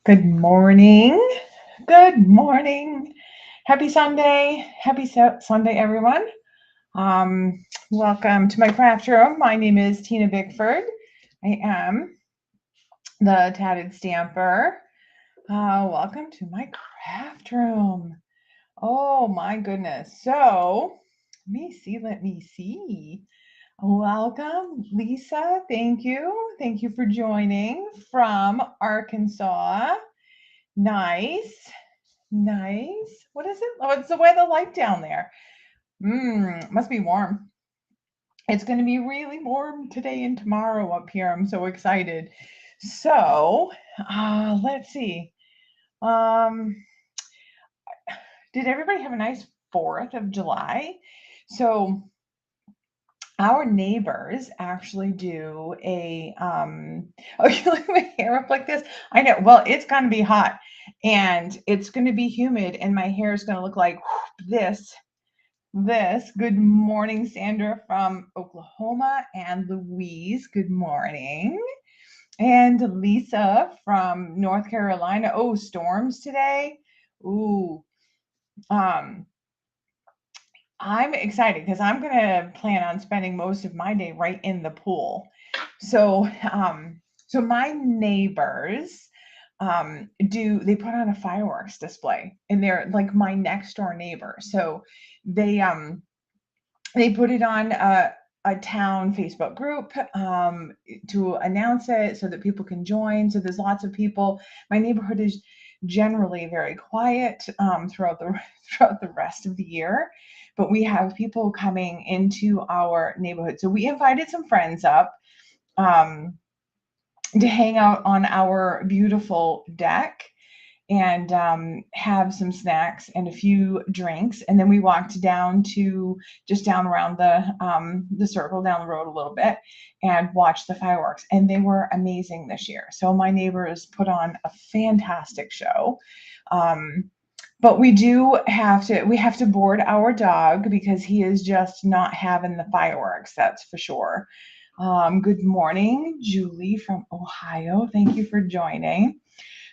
Good morning. Good morning. Happy Sunday. Happy Sunday, everyone. Welcome to my craft room. My name is Tina Bickford. I am the Tatted Stamper. Welcome to my craft room. Oh my goodness. So, let me see. Welcome, Lisa. Thank you. Thank you for joining from Arkansas. Nice. Nice. What is it? Oh, it's the weather like down there. Must be warm. It's going to be really warm today and tomorrow up here. I'm so excited. So, let's see. Um, did everybody have a nice 4th of July? So, our neighbors actually do a oh, you look at my hair up like this. I know. Well, it's going to be hot and it's going to be humid and my hair is going to look like this. Good morning, Sandra from Oklahoma, and Louise, good morning. And Lisa from North Carolina. Oh, storms today. Ooh. I'm excited because I'm going to plan on spending most of my day right in the pool. So, so my neighbors they put on a fireworks display and they're like my next door neighbor. So they put it on a town Facebook group to announce it so that people can join. So there's lots of people. My neighborhood is generally very quiet throughout the rest of the year, but we have people coming into our neighborhood. So we invited some friends up to hang out on our beautiful deck and have some snacks and a few drinks, and then we walked down to just down around the circle down the road a little bit and watched the fireworks, and they were amazing this year. So my neighbors put on a fantastic show. But we have to board our dog because he is just not having the fireworks, that's for sure. Good morning, Julie from Ohio. Thank you for joining.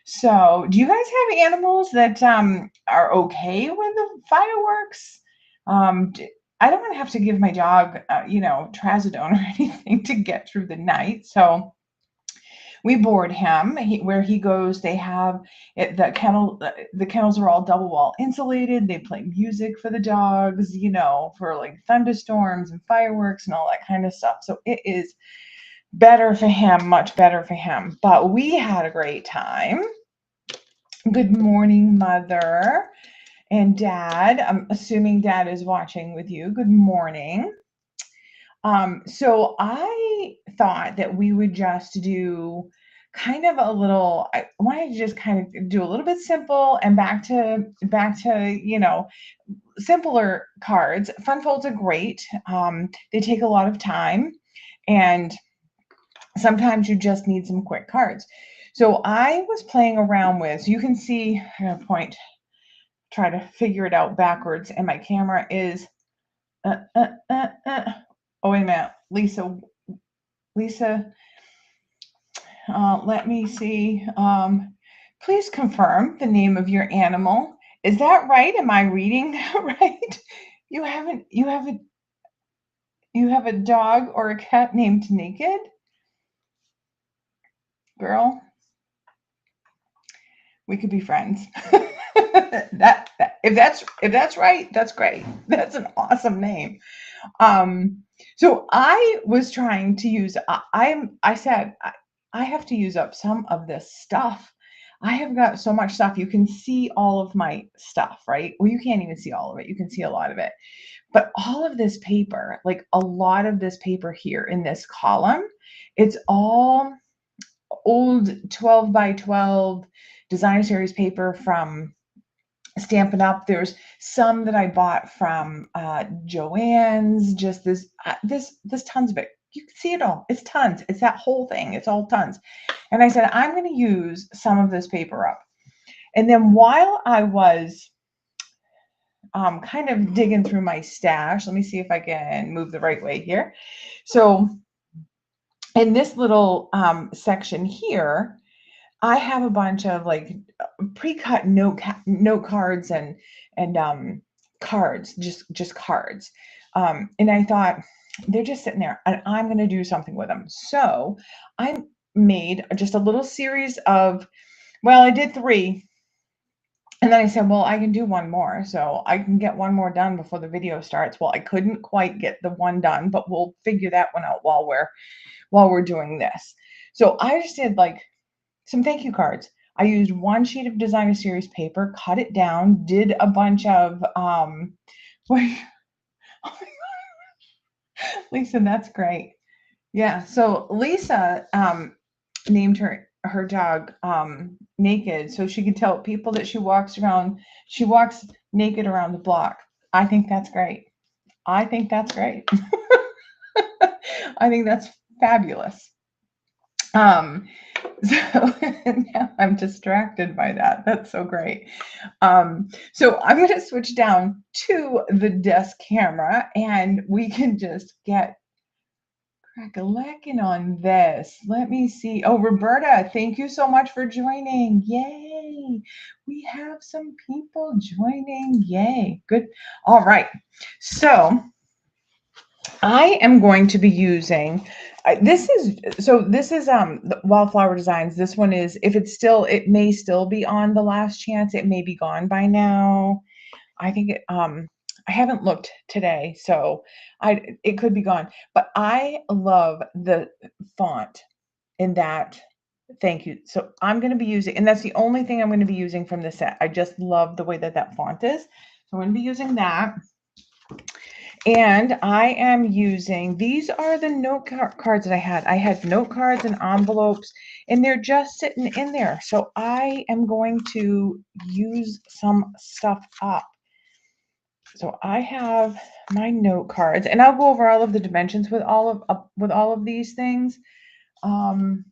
So, do you guys have animals that are okay with the fireworks? I don't want to have to give my dog, trazodone or anything to get through the night. So we board him. Where he goes, they have the kennel. The kennels are all double wall insulated. They play music for the dogs, for like thunderstorms and fireworks and all that kind of stuff. So it is better for him, much better for him. But we had a great time. Good morning, Mother and Dad. I'm assuming Dad is watching with you. Good morning. So I thought that we would just do kind of I wanted to just kind of do a little bit simple and back to simpler cards. Fun folds are great. They take a lot of time, and sometimes you just need some quick cards. So I was playing around with, so you can see, I'm going to point, try to figure it out backwards, and my camera is, oh, wait a minute, Lisa, let me see, please confirm the name of your animal. Is that right? Am I reading that right? You have a dog or a cat named Naked? Girl, we could be friends. If that's right, that's great. That's an awesome name. So I was trying to use. I said I have to use up some of this stuff. I have got so much stuff. You can see all of my stuff, right? Well, you can't even see all of it. You can see a lot of it. But all of this paper, like a lot of this paper here in this column, it's all old 12 by 12 designer series paper from Stampin' Up. There's some that I bought from Joann's. Just this tons of it. You can see it all. It's tons. It's that whole thing. It's all tons. And I said, I'm going to use some of this paper up. And then while I was kind of digging through my stash, let me see if I can move the right way here. So in this little section here, I have a bunch of like pre-cut note cards and cards, just cards. And I thought they're just sitting there and I'm going to do something with them. So I made just a little series of, well, I did 3. And then I said, well, I can do one more. So I can get one more done before the video starts. Well, I couldn't quite get the one done, but we'll figure that one out while we're doing this. So I just did like some thank you cards. I used 1 sheet of designer series paper, cut it down, did a bunch of wait, oh my God, Lisa, that's great. Yeah, so Lisa named her dog Naked, so she could tell people that she walks naked around the block. I think that's great. I think that's great. I think that's fabulous. So now I'm distracted by that. That's so great. So I'm going to switch down to the desk camera and we can just get crack-a-lackin' on this. Let me see. Oh, Roberta, thank you so much for joining. Yay. We have some people joining. Yay. Good. All right. So I am going to be using this is the Wildflower Designs. This one is, if it's still, it may still be on the last chance. It may be gone by now. I think it I haven't looked today, so it could be gone. But I love the font in that thank you. So I'm going to be using, and that's the only thing I'm going to be using from the set. I just love the way that font is. So I'm going to be using that. And I am using, these are the note cards that I had. I had note cards and envelopes, and they're just sitting in there. So I am going to use some stuff up. So I have my note cards, and I'll go over all of the dimensions with all of these things. Oh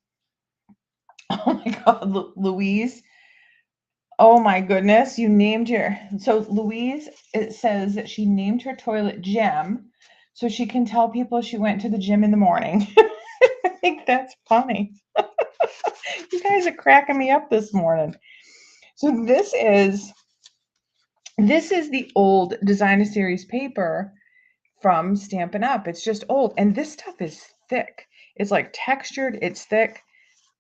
my God, Louise. Oh my goodness, you named so Louise, it says that she named her toilet Gem so she can tell people she went to the gym in the morning. I think that's funny. You guys are cracking me up this morning. So this is the old Designer Series paper from Stampin' Up. It's just old, and this stuff is thick. It's like textured, it's thick.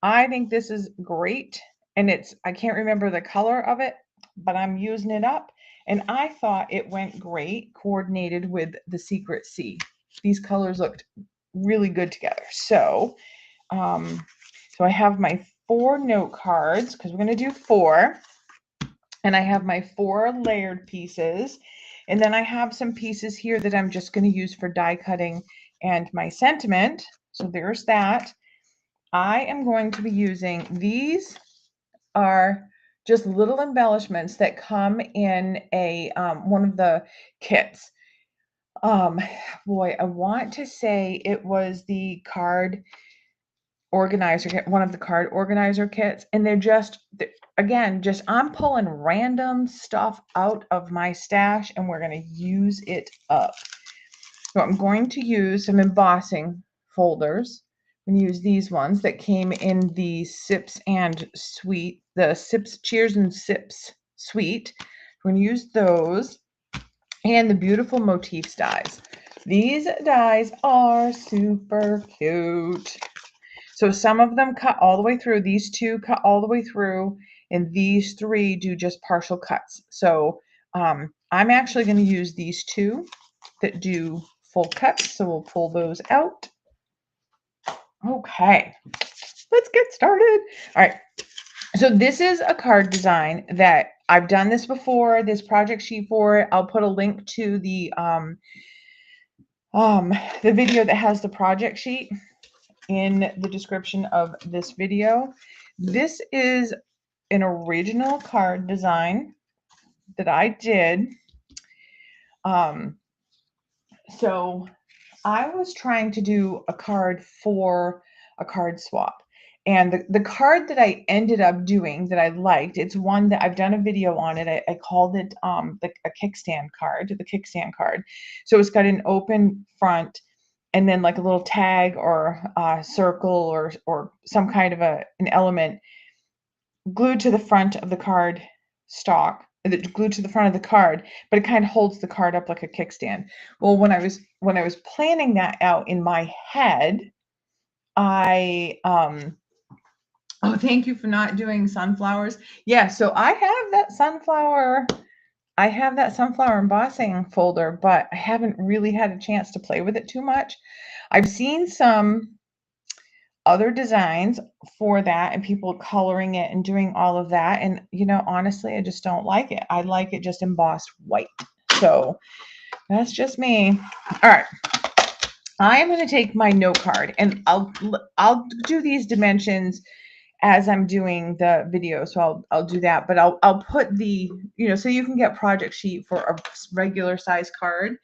I think this is great. And I can't remember the color of it, but I'm using it up. And I thought it went great, coordinated with the Secret Sea. These colors looked really good together. So, so I have my 4 note cards, because we're going to do 4. And I have my 4 layered pieces. And then I have some pieces here that I'm just going to use for die cutting and my sentiment. So there's that. I am going to be using, these are just little embellishments that come in a one of the kits. Boy, I want to say it was the card organizer kit, one of the card organizer kits, and they're just, again, just I'm pulling random stuff out of my stash and we're going to use it up. So I'm going to use some embossing folders. I'm going to use these ones that came in the Sips and Sweet, the Sips, Cheers and Sips Suite. I'm going to use those and the beautiful MOTIFS dies. These dies are super cute. So some of them cut all the way through. These 2 cut all the way through, and these 3 do just partial cuts. So I'm actually going to use these 2 that do full cuts. So we'll pull those out. Okay, let's get started. All right. So this is a card design that I've done this before, this project sheet for it. I'll put a link to the video that has the project sheet in the description of this video. This is an original card design that I did. So I was trying to do a card for a card swap. And the card that I ended up doing that I liked, it's one that I've done a video on it. I called it a kickstand card, the kickstand card. So it's got an open front and then like a little tag or a circle or some kind of an element glued to the front of the card stock, glued to the front of the card, but it kind of holds the card up like a kickstand. Well, when I was planning that out in my head, I oh, thank you for not doing sunflowers. Yeah, so I have that sunflower embossing folder, but I haven't really had a chance to play with it too much. I've seen some other designs for that and people coloring it and doing all of that. And, you know, honestly, I just don't like it. I like it just embossed white. So that's just me. All right. I am going to take my note card and I'll do these dimensions as I'm doing the video. So I'll do that, but I'll put the, you know, so you can get project sheet for a regular size card.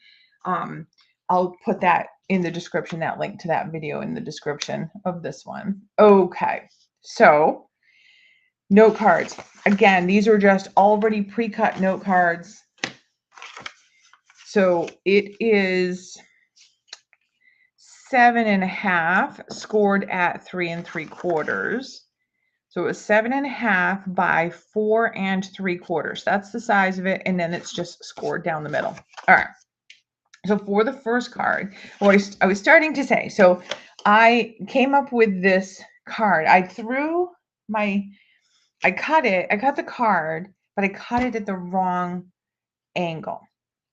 I'll put that in the description, that link to that video in the description of this one. Okay. So note cards. Again, these are just already pre-cut note cards. So it is 7.5 scored at 3 3/4. So it was 7.5 by 4 3/4. That's the size of it. And then it's just scored down the middle. All right. So for the first card, what I was starting to say, so I came up with this card. I cut the card, but I cut it at the wrong angle.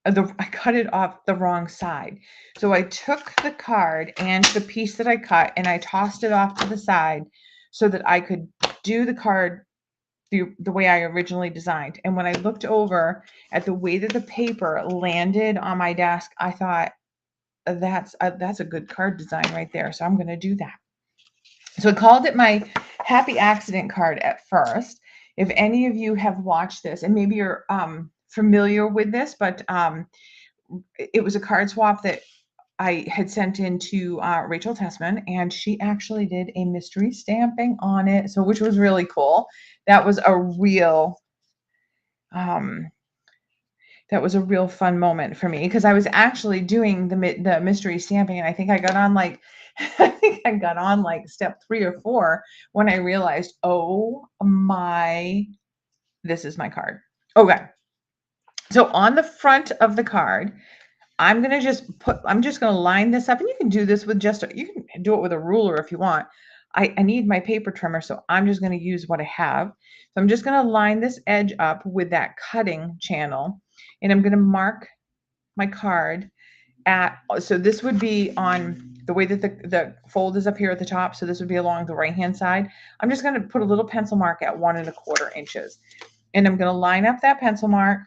I cut it off the wrong side. So I took the card and the piece that I cut and I tossed it off to the side so that I could do the card the way I originally designed. And when I looked over at the way that the paper landed on my desk, I thought that's a good card design right there. So I'm going to do that. So I called it my happy accident card at first. If any of you have watched this, and maybe you're familiar with this, but it was a card swap that I had sent in to Rachel Tessman, and she actually did a mystery stamping on it, so which was really cool. That was a real fun moment for me because I was actually doing the mystery stamping, and I think I got on like step 3 or 4 when I realized, oh my, this is my card. Okay, so on the front of the card, I'm just going to line this up, and you can do this with you can do it with a ruler if you want. I need my paper trimmer, so I'm just going to use what I have. So I'm just going to line this edge up with that cutting channel, and I'm going to mark my card so this would be on the way that the fold is up here at the top. So this would be along the right-hand side. I'm just going to put a little pencil mark at 1 1/4 inches, and I'm going to line up that pencil mark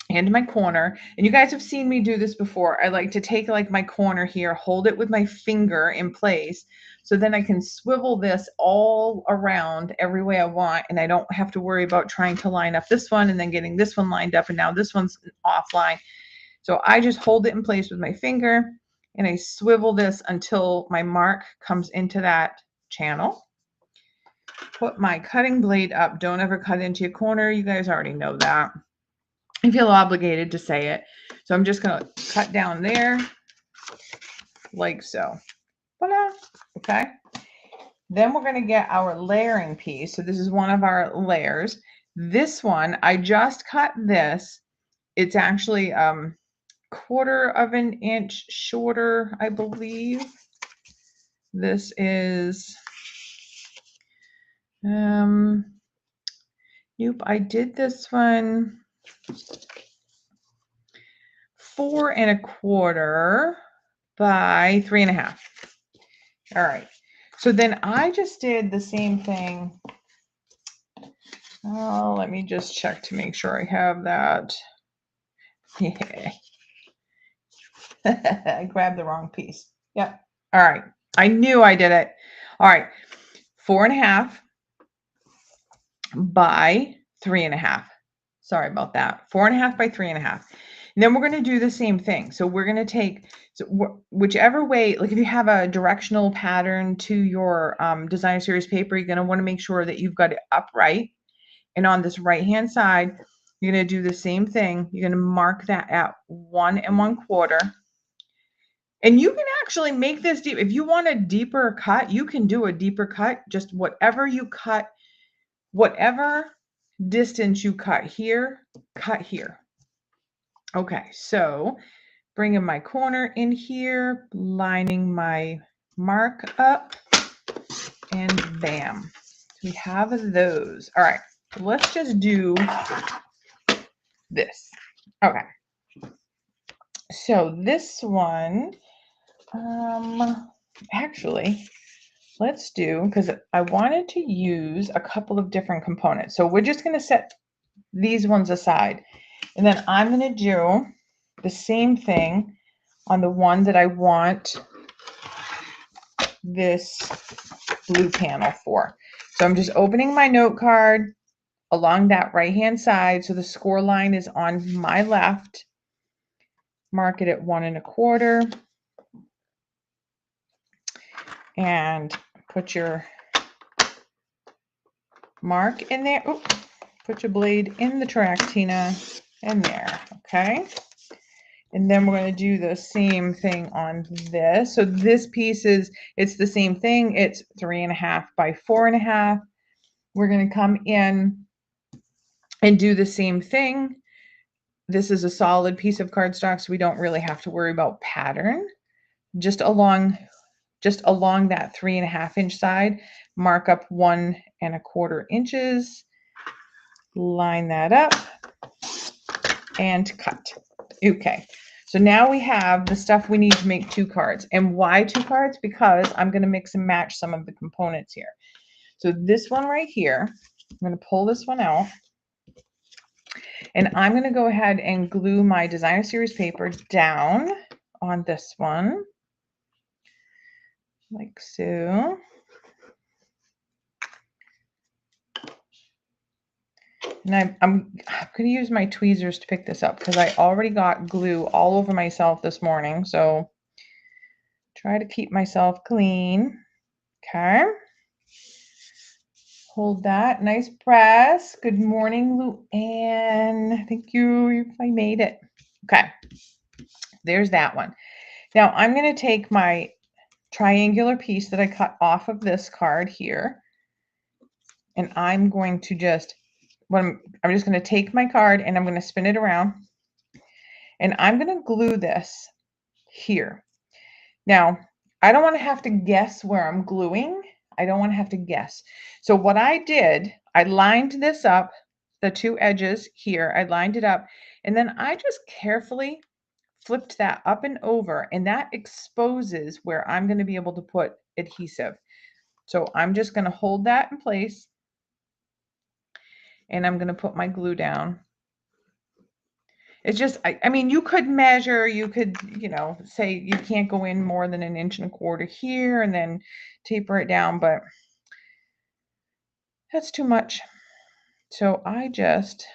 into my corner. And you guys have seen me do this before. I like to take like my corner here, hold it with my finger in place. So then I can swivel this all around every way I want. And I don't have to worry about trying to line up this one and then getting this one lined up. And now this one's offline. So I just hold it in place with my finger and I swivel this until my mark comes into that channel. Put my cutting blade up. Don't ever cut into your corner. You guys already know that. I feel obligated to say it. So I'm just going to cut down there like so. Voila. Okay. Then we're going to get our layering piece. So this is one of our layers. This one, I just cut this. It's actually 1/4 inch shorter, I believe. This is, nope, I did this one 4 1/4 by 3 1/2. All right. So then I just did the same thing. Oh, let me just check to make sure I have that. Yeah. I grabbed the wrong piece. Yep. All right. I knew I did it. All right. 4 1/2 by 3 1/2. Sorry about that. 4 1/2 by 3 1/2. And then we're going to do the same thing. So we're going to take whichever way, like if you have a directional pattern to your designer series paper, you're going to want to make sure that you've got it upright. And on this right-hand side, you're going to do the same thing. You're going to mark that at 1 1/4. And you can actually make this deep. If you want a deeper cut, you can do a deeper cut. Just whatever you cut whatever distance you cut here, cut here. Okay, so bringing my corner in here, lining my mark up, and bam, we have those. All right, let's just do this. Okay, so this one, actually, let's do, because I wanted to use a couple of different components. So we're just going to set these ones aside. And then I'm going to do the same thing on the one that I want this blue panel for. So I'm just opening my note card along that right-hand side. So the score line is on my left. Mark it at 1 1/4. And put your mark in there. Oops. Put your blade in the track, Tina, and there, okay? And then we're going to do the same thing on this. So this piece is, it's the same thing. It's 3.5 by 4.5. We're going to come in and do the same thing. This is a solid piece of cardstock, so we don't really have to worry about pattern. Just along that 3.5 inch side, mark up 1 1/4 inches. Line that up and cut. Okay, so now we have the stuff we need to make 2 cards. And why 2 cards? Because I'm going to mix and match some of the components here. So this one right here, I'm going to pull this one out, and I'm going to go ahead and glue my designer series paper down on this one, like so. And I'm going to use my tweezers to pick this up because I already got glue all over myself this morning. So try to keep myself clean. Okay. Hold that. Nice press. Good morning, Luann. Thank you. I made it. Okay. There's that one. Now I'm going to take my triangular piece that I cut off of this card here. And I'm going to just, I'm just going to take my card and I'm going to spin it around. And I'm going to glue this here. Now, I don't want to have to guess where I'm gluing. I don't want to have to guess. So what I did, I lined this up, the 2 edges here, I lined it up, and then I just carefully flipped that up and over, and that exposes where I'm going to be able to put adhesive. So I'm just going to hold that in place, and I'm going to put my glue down. It's just, I mean, you could measure, you could, you know, say you can't go in more than 1 1/4 inches here and then taper it down, but that's too much. So I just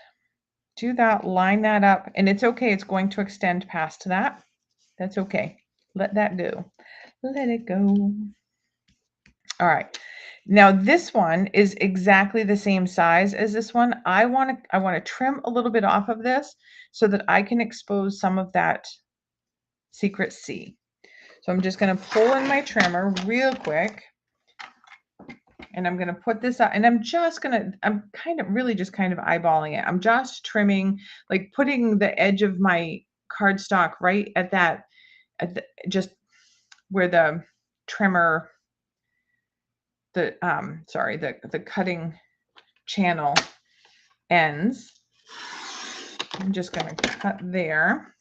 do that, line that up, and it's okay. It's going to extend past that. That's okay. Let that go. Let it go. All right. Now this one is exactly the same size as this one. I want to trim a little bit off of this so that I can expose some of that secret C. So I'm just going to pull in my trimmer real quick, and I'm going to put this out, and I'm really just kind of eyeballing it. I'm just trimming, like putting the edge of my cardstock right at that, just where the trimmer, the cutting channel ends. I'm just going to cut there.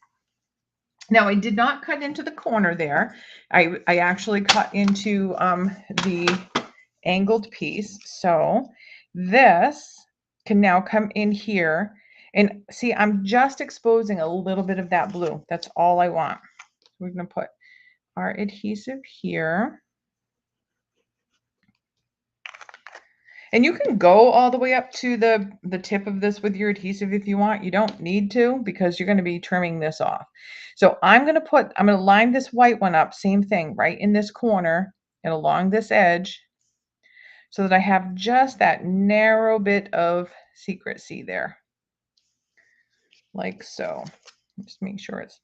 Now I did not cut into the corner there. I actually cut into the angled piece. So this can now come in here, and see, I'm just exposing a little bit of that blue. That's all I want. We're going to put our adhesive here. And you can go all the way up to the tip of this with your adhesive if you want. You don't need to, because you're going to be trimming this off. So I'm going to line this white one up, same thing, right in this corner and along this edge, so that I have just that narrow bit of secrecy there. Like so. Just make sure it's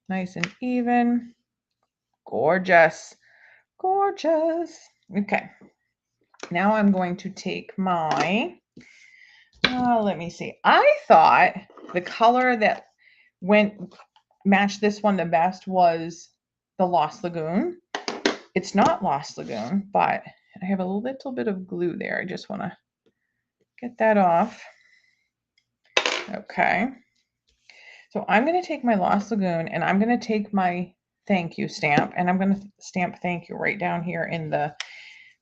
nice and even. Gorgeous. Gorgeous. Okay. Now I'm going to take my, let me see. I thought the color that matched this one the best was the Lost Lagoon. It's not Lost Lagoon, but I have a little bit of glue there. I just want to get that off. Okay. So I'm going to take my Lost Lagoon and I'm going to take my thank you stamp and I'm going to stamp thank you right down here in the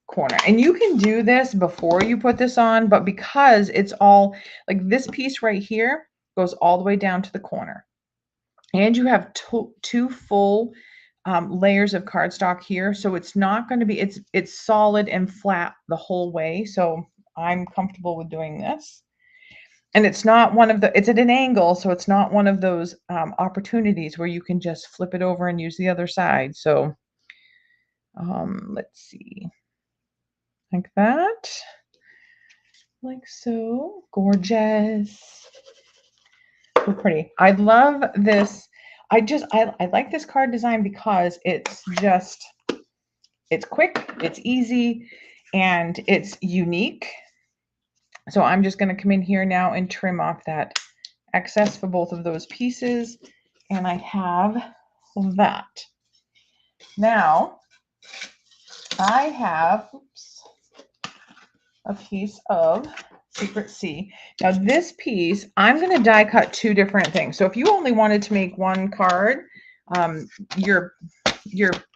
corner. And you can do this before you put this on, but because it's all like this piece right here goes all the way down to the corner. And you have two full layers of cardstock here. So it's not going to be, it's solid and flat the whole way. So I'm comfortable with doing this. And it's not one of the, it's at an angle. So it's not one of those opportunities where you can just flip it over and use the other side. So let's see, like that, like so. Gorgeous. So pretty. I love this. I like this card design because it's quick, it's easy, and it's unique. So I'm just going to come in here now and trim off that excess for both of those pieces. And I have that. Now I have, a piece of Secret C. Now this piece, I'm going to die cut two different things. So if you only wanted to make one card, your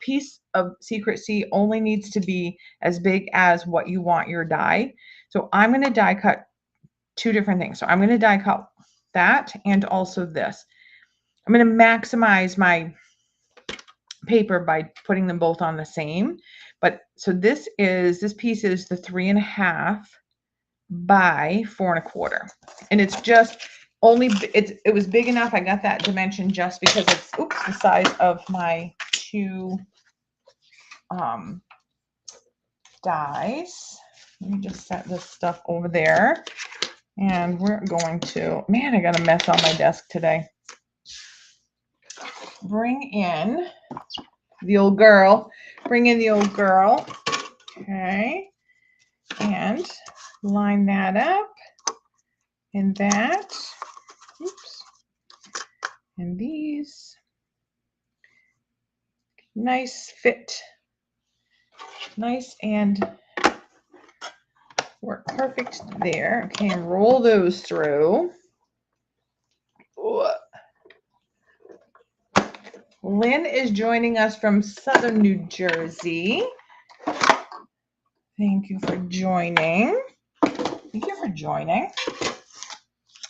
piece of Secret C only needs to be as big as what you want your die. So I'm going to die cut two different things. So I'm going to die cut that and also this. I'm going to maximize my paper by putting them both on the same. But so this piece is the 3.5 by 4.25, and it's just only, it was big enough. I got that dimension just because it's the size of my two dies. Let me just set this stuff over there, and we're going to, man, I got a mess on my desk today. Bring in the old girl. Okay, and line that up and that. Oops. And these. Nice fit. Nice and work perfect there. Okay, and roll those through. Lynn is joining us from Southern New Jersey. Thank you for joining. Thank you for joining.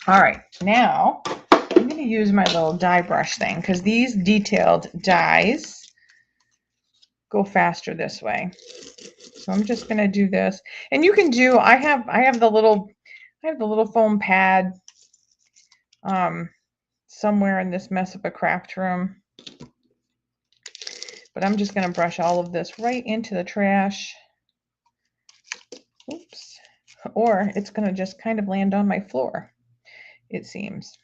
All right, now I'm going to use my little die brush thing because these detailed dies go faster this way. So I'm just going to do this, and you can do. I have the little foam pad somewhere in this mess of a craft room, but I'm just going to brush all of this right into the trash. Oops. Or it's going to just kind of land on my floor, it seems.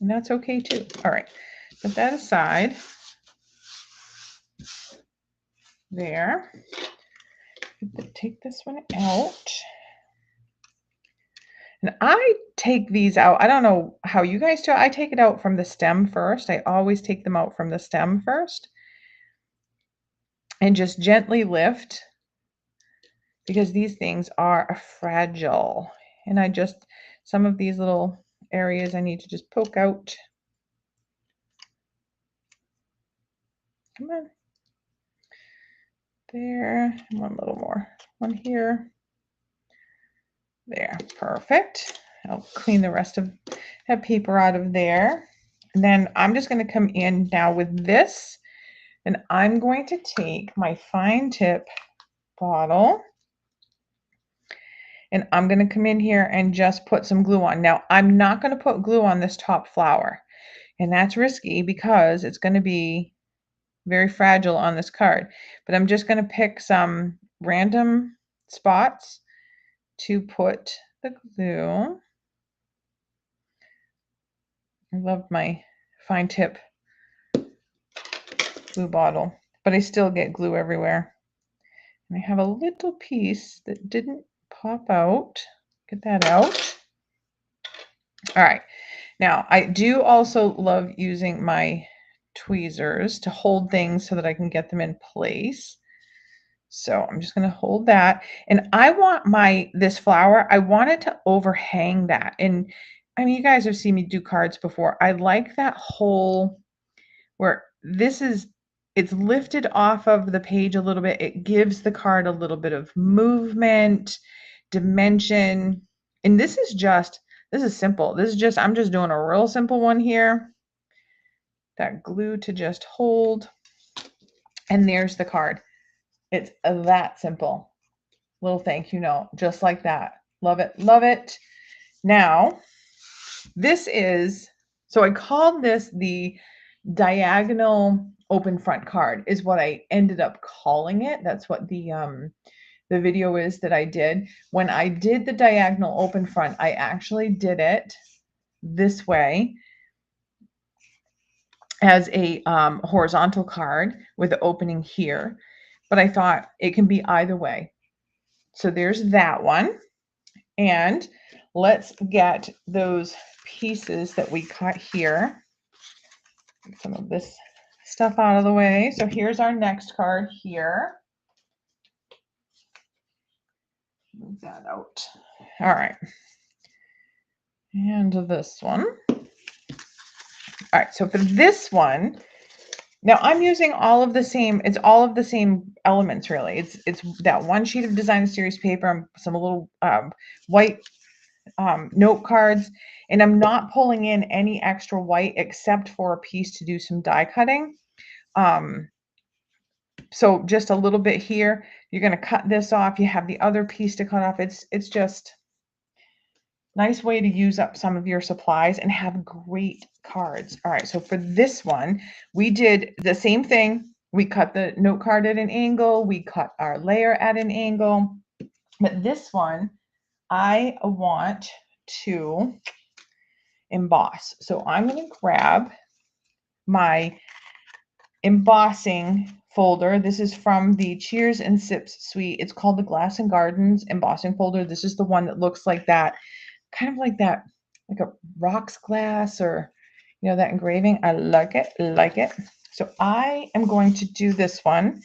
And that's okay too. All right, put that aside. There. Take this one out. And I take these out. I don't know how you guys do it. I take it out from the stem first. I always take them out from the stem first. And just gently lift, because these things are fragile. And some of these little areas I need to just poke out. Come on. There. One little more. One here. There. Perfect. I'll clean the rest of that paper out of there. And then I'm just going to come in now with this. And I'm going to take my fine tip bottle. And I'm going to come in here and just put some glue on. Now, I'm not going to put glue on this top flower. And that's risky because it's going to be very fragile on this card. But I'm just going to pick some random spots to put the glue. I love my fine tip glue bottle, but I still get glue everywhere. And I have a little piece that didn't pop out. Get that out. All right. Now, I do also love using my tweezers to hold things so that I can get them in place. So I'm just going to hold that. And I want this flower, I want it to overhang that. And I mean, you guys have seen me do cards before. I like that hole where it's lifted off of the page a little bit. It gives the card a little bit of movement, dimension. And this is simple. I'm just doing a real simple one here. That glue to just hold. And there's the card. It's that simple. Little thank you note, just like that. Love it, love it. Now, so I called this the diagonal open front card is what I ended up calling it. That's what the video is that I did. When I did the diagonal open front, I actually did it this way as a horizontal card with the opening here, but I thought it can be either way. So there's that one. And let's get those pieces that we cut here. Get some of this stuff out of the way. So here's our next card here. Move that out. All right. And this one. All right, so for this one, now I'm using all of the same elements really. It's that one sheet of design series paper, some little white note cards, and I'm not pulling in any extra white except for a piece to do some die cutting. So just a little bit here. You're going to cut this off. You have the other piece to cut off. It's just nice way to use up some of your supplies and have great cards. All right, so for this one, we did the same thing. We cut the note card at an angle. We cut our layer at an angle. But this one, I want to emboss. So I'm going to grab my embossing folder. This is from the Cheers and Sips suite. It's called the Glass and Gardens embossing folder. This is the one that looks like that, kind of like that, like a rocks glass, or that engraving. I like it, like it. So I am going to do this one.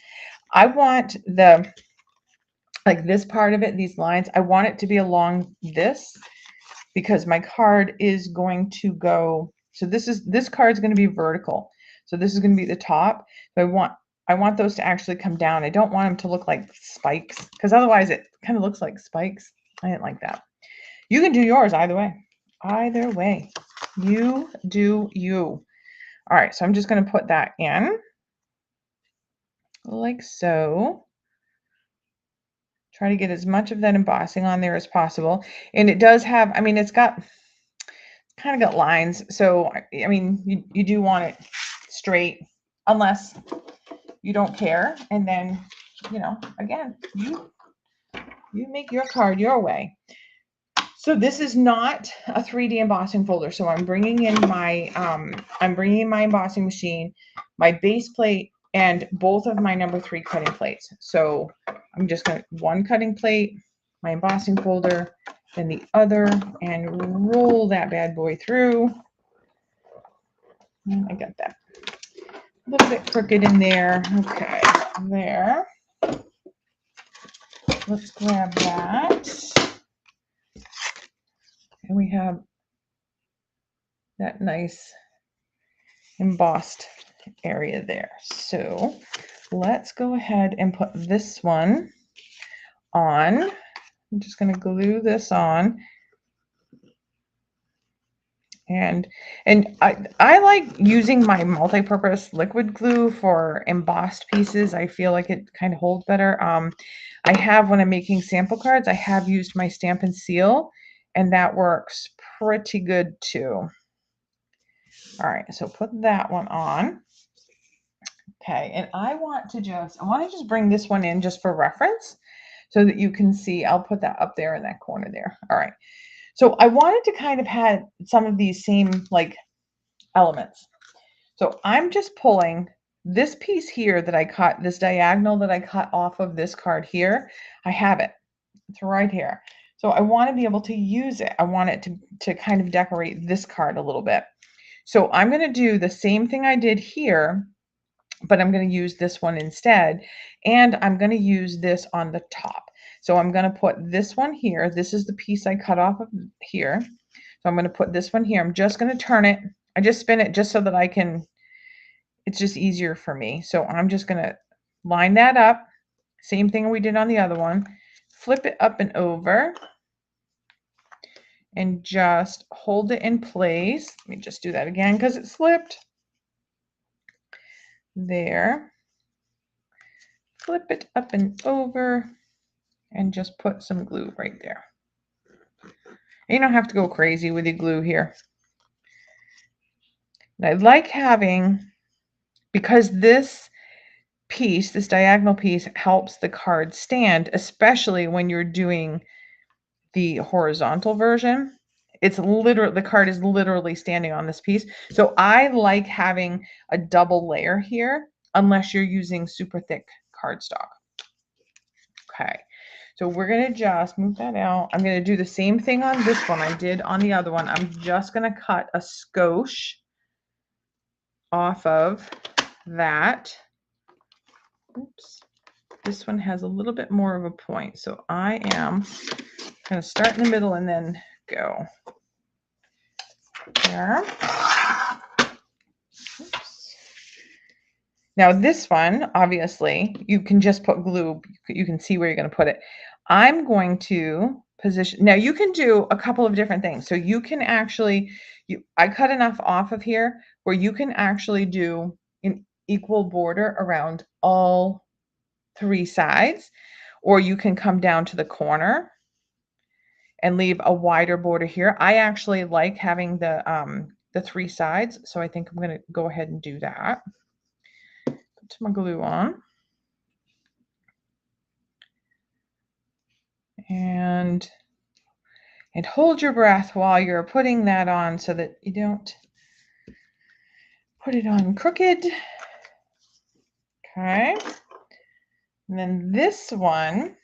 I want this part of it, these lines, I want it to be along this, because my card is going to go, so this card is going to be vertical. So this is going to be the top. So I want those to actually come down. I don't want them to look like spikes, because otherwise it kind of looks like spikes. I didn't like that. You can do yours either way. Either way. You do you. All right, so I'm just going to put that in like so. Try to get as much of that embossing on there as possible. And it does have, I mean, it's kind of got lines. So, I mean, you do want it straight, unless you don't care. And then, again, you make your card your way. So this is not a 3D embossing folder. So I'm bringing in my embossing machine, my base plate, and both of my number 3 cutting plates. So I'm just going to one cutting plate, my embossing folder, then the other, and roll that bad boy through. And I got that a little bit crooked in there. Okay, there. Let's grab that. And we have that nice embossed area there. So let's go ahead and put this one on. I'm just going to glue this on. And I like using my multi-purpose liquid glue for embossed pieces. I feel like it kind of holds better. I have, when I'm making sample cards, I have used my Stampin' Seal, and that works pretty good too. All right, so put that one on. Okay, and I want to just bring this one in just for reference so that you can see. I'll put that up there in that corner there. All right. So I wanted to kind of have some of these same like elements. So I'm just pulling this piece here that I cut, this diagonal that I cut off of this card here, I have it. It's right here. So I want to be able to use it. I want it to kind of decorate this card a little bit. So I'm going to do the same thing I did here, but I'm going to use this one instead. And I'm going to use this on the top. So I'm going to put this one here. This is the piece I cut off of here. So I'm going to put this one here. I'm just going to turn it. I just spin it just so that I can, it's just easier for me. So I'm just going to line that up. Same thing we did on the other one. Flip it up and over. And just hold it in place. Let me just do that again because it slipped. There. Flip it up and over and just put some glue right there. You don't have to go crazy with your glue here. And I like having, because this piece, this diagonal piece, helps the card stand, especially when you're doing the horizontal version. It's literally, the card is literally standing on this piece. So I like having a double layer here, unless you're using super thick cardstock. Okay, so we're going to just move that out. I'm going to do the same thing on this one I did on the other one. I'm just going to cut a skosh off of that. Oops. This one has a little bit more of a point. So I am going to start in the middle and then go there. Oops. Now this one, obviously, you can just put glue. You can see where you're going to put it. I'm going to position. Now you can do a couple of different things. So you can actually, I cut enough off of here where you can actually do an equal border around all 3 sides, or you can come down to the corner and leave a wider border here. I actually like having the 3 sides, so I think I'm going to go ahead and do that. Put my glue on. And hold your breath while you're putting that on so that you don't put it on crooked. Okay. And then this one,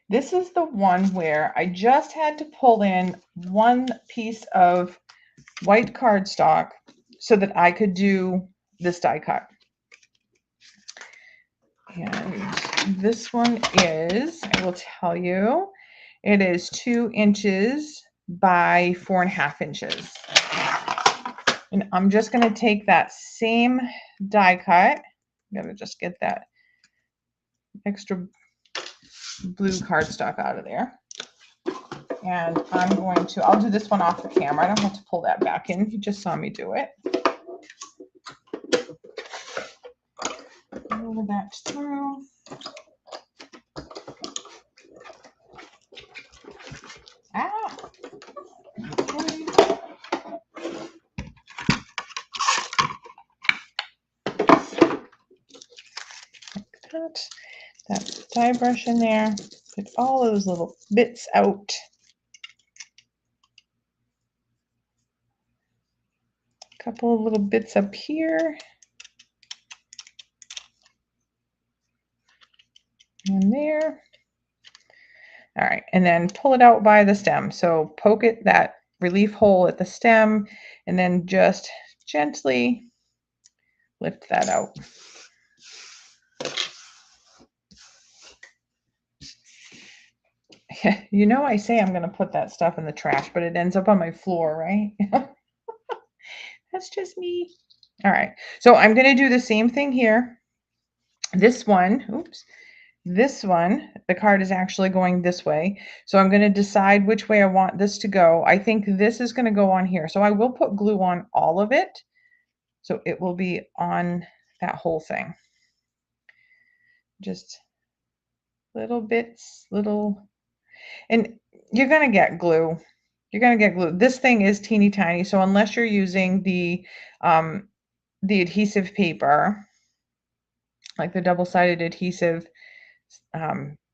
this is the one where I just had to pull in one piece of white cardstock so that I could do this die cut. And this one is, I will tell you, it is 2 inches by 4.5 inches. And I'm just going to take that same die cut. I'm going to just get that extra blue cardstock out of there. And I'm going to, I'll do this one off the camera. I don't have to pull that back in. You just saw me do it. Roll that through. Ah. Okay. Like that die brush in there. Get all those little bits out. A couple of little bits up here. And there. All right, and then pull it out by the stem. So poke it, that relief hole at the stem, and then just gently lift that out. You know, I say I'm going to put that stuff in the trash, but it ends up on my floor, right? That's just me. All right, so I'm going to do the same thing here. This one, oops. This one, the card is actually going this way. So I'm going to decide which way I want this to go. I think this is going to go on here. So I will put glue on all of it. So it will be on that whole thing. Just little bits, little, and you're going to get glue. You're going to get glue. This thing is teeny tiny. So unless you're using the adhesive paper, like the double-sided adhesive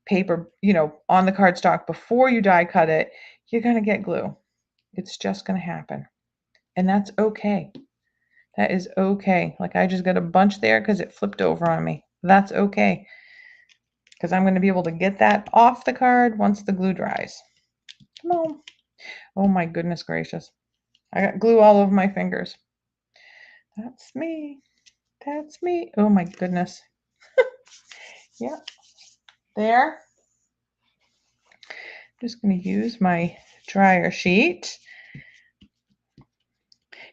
paper, you know, on the cardstock before you die cut it, you're going to get glue. It's just going to happen. And that's okay. That is okay. Like I just got a bunch there because it flipped over on me. That's okay. Because I'm going to be able to get that off the card once the glue dries. Come on. Oh my goodness gracious. I got glue all over my fingers. That's me. That's me. Oh my goodness. Yeah. There. I'm just going to use my dryer sheet.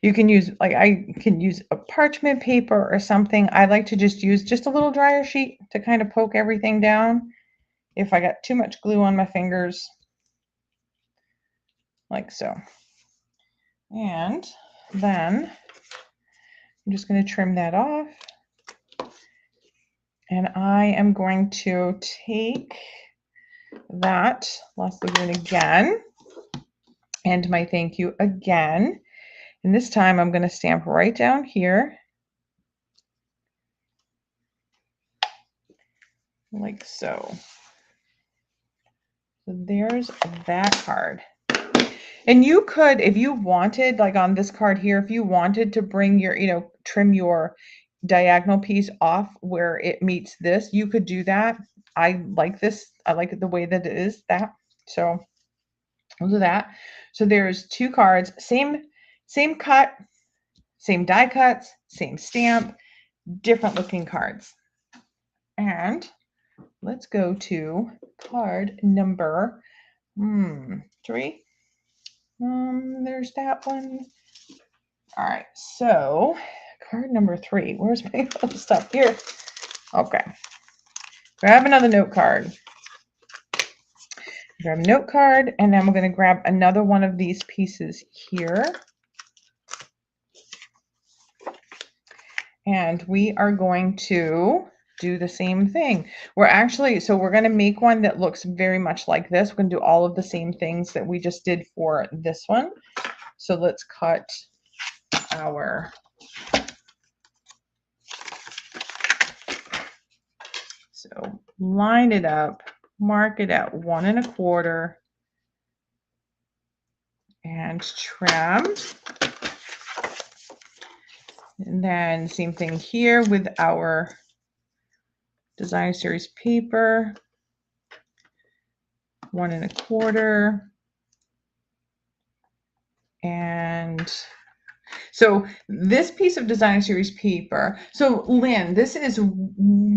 You can use, like I can use a parchment paper or something. I like to just use just a little dryer sheet to kind of poke everything down if I got too much glue on my fingers, like so. And then I'm just going to trim that off. And I am going to take that Lost Lagoon again and my thank you again. And this time I'm going to stamp right down here, like so. So there's that card. And you could, if you wanted, like on this card here, if you wanted to bring your, trim your diagonal piece off where it meets this, you could do that. I like this. I like it the way that it is, that. So we'll do that. So there's 2 cards, same cut, same die cuts, same stamp, different looking cards. And let's go to card number 3. There's that one. All right, so card number 3. Where's my other stuff here? Okay. Grab another note card. Grab a note card, and then we're going to grab another one of these pieces here. And we are going to do the same thing. We're going to make one that looks very much like this. We're going to do all of the same things that we just did for this one. So let's cut our line it up, mark it at 1 1/4 and trim. And then same thing here with our design series paper, 1 1/4. And so this piece of designer series paper, so Lynn, this is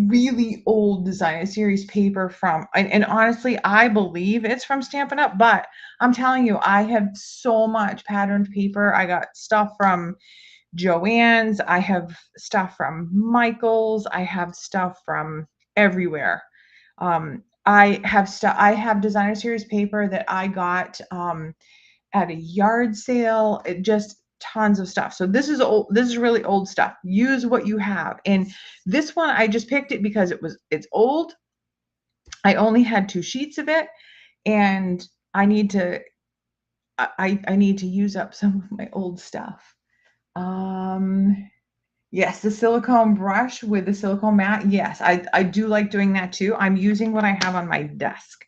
really old designer series paper from, and honestly, I believe it's from Stampin' Up, but I'm telling you, I have so much patterned paper. I got stuff from Joann's, I have stuff from Michael's, I have stuff from everywhere. I have designer series paper that I got at a yard sale. It just tons of stuff. So this is old. This is really old stuff. Use what you have. And this one, I just picked it because it's old. I only had 2 sheets of it, and I need to use up some of my old stuff. Yes, the silicone brush with the silicone mat. Yes, I do like doing that too. I'm using what I have on my desk.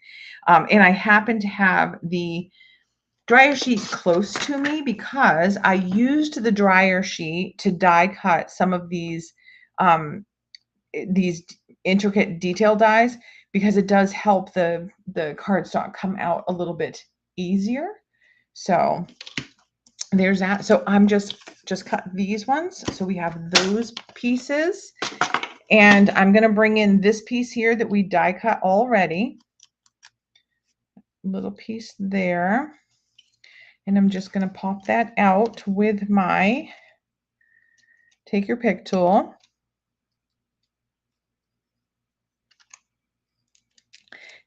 And I happen to have the dryer sheet close to me because I used the dryer sheet to die cut some of these intricate detail dies, because it does help the cardstock come out a little bit easier. So there's that. So I'm just cut these ones. So we have those pieces, and I'm going to bring in this piece here that we die cut already. Little piece there. And I'm just going to pop that out with my Take Your Pick tool.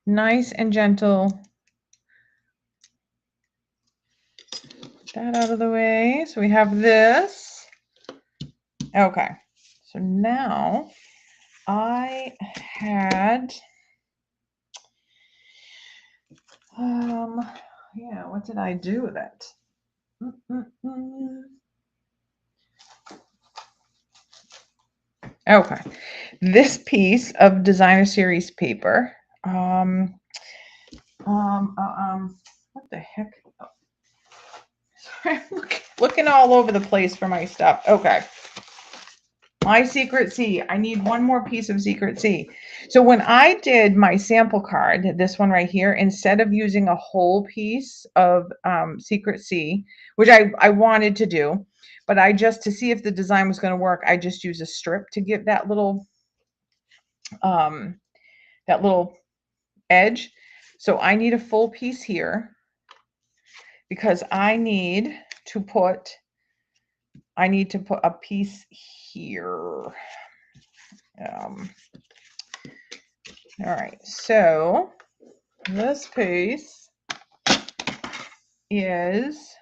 Nice and gentle. Get that out of the way. So we have this. Okay. So now I had, yeah, what did I do with it? Okay, this piece of designer series paper. What the heck? Oh. Sorry, I'm looking all over the place for my stuff. Okay, My secret C. I need one more piece of secret C. So when I did my sample card, this one right here, instead of using a whole piece of secret C, which I wanted to do, but I just, to see if the design was going to work, I just used a strip to give that little edge. So I need a full piece here because I need to put a piece here. All right, so this piece is